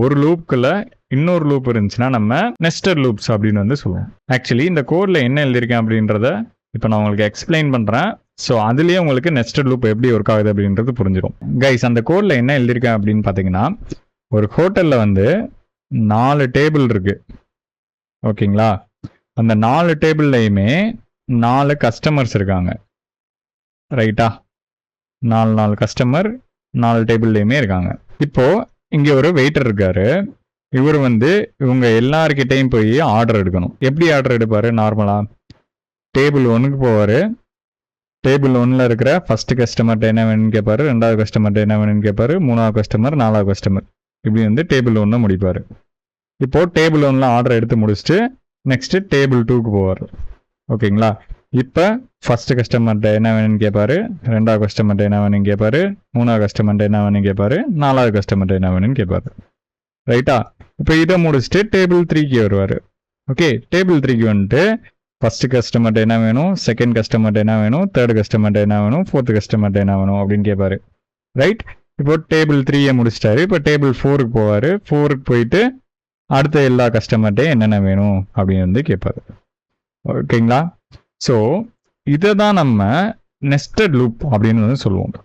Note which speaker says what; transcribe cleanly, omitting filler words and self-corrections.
Speaker 1: ஒரு லூப்குள்ள இன்னொரு லூப் இருந்துச்சுன்னா நம்ம நெஸ்டட் லூப்ஸ் அப்படின்னு வந்து சொல்லுவோம். ஆக்சுவலி இந்த கோடில் என்ன எழுதியிருக்கேன் அப்படின்றத இப்போ நான் உங்களுக்கு எக்ஸ்பிளைன் பண்ணுறேன். ஸோ அதுலேயே உங்களுக்கு நெஸ்டட் லூப் எப்படி ஒர்க் ஆகுது அப்படின்றது புரிஞ்சிடும். கைஸ், அந்த கோடில் என்ன எழுதியிருக்கேன் அப்படின்னு பார்த்தீங்கன்னா, ஒரு ஹோட்டலில் வந்து 4 டேபிள் இருக்கு. ஓகேங்களா? அந்த 4 டேபிள்லையுமே 4 கஸ்டமர்ஸ் இருக்காங்க. ரைட்டா? 4 கஸ்டமர் 4 டேபிள்லையுமே இருக்காங்க. இப்போ இங்கே ஒரு வெயிட்டர் இருக்காரு. இவர் வந்து இவங்க எல்லார்கிட்டையும் போய் ஆர்டர் எடுக்கணும். எப்படி ஆர்டர் எடுப்பாரு? நார்மலா டேபிள் 1க்கு போவார். டேபிள் 1ல் இருக்கிற ஃபர்ஸ்ட் கஸ்டமர்கிட்ட என்ன வேணும்னு கேட்பாரு, 2வது கஸ்டமர்கிட்ட என்ன வேணும்னு கேட்பாரு, 3வது கஸ்டமர், 4வது கஸ்டமர், இப்படி வந்து டேபிள் 1 முடிப்பார். இப்போ டேபிள் 1ல் ஆர்டர் எடுத்து முடிச்சுட்டு நெக்ஸ்ட் டேபிள் 2க்கு போவார். ஓகேங்களா? இப்போ ஃபர்ஸ்ட் கஸ்டமர்கிட்ட என்ன வேணும்னு கேட்பாரு, 2வது கஸ்டமர்கிட்ட என்ன வேணும்னு கேட்பாரு, 3வது கஸ்டமர்கிட்ட என்ன வேணும்னு கேட்பாரு, 4வது கஸ்டமர்கிட்ட என்ன வேணும்னு கேட்பாரு. ரைட்டா? இப்போ இதை முடிச்சுட்டு டேபிள் 3க்கு வருவார். ஓகே, டேபிள் 3க்கு வந்துட்டு ஃபர்ஸ்ட் கஸ்டமர்கிட்ட என்ன வேணும், செகண்ட் கஸ்டமர்கிட்ட என்ன வேணும், தேர்ட் கஸ்டமர்கிட்ட என்ன வேணும், ஃபோர்த் கஸ்டமர்கிட்ட என்ன வேணும் அப்படின்னு கேட்பாரு. ரைட்? இப்போ டேபிள் 3 முடிச்சிட்டாரு. இப்போ டேபிள் 4க்கு போவார். 4க்கு போயிட்டு அடுத்த எல்லா கஸ்டமர்கிட்டையும் என்னென்ன வேணும் அப்படின்னு வந்து கேட்பாரு. ஓகேங்களா? ஸோ இதை தான் நம்ம நெஸ்டட் லூப் அப்படின்னு வந்து சொல்லுவோம்.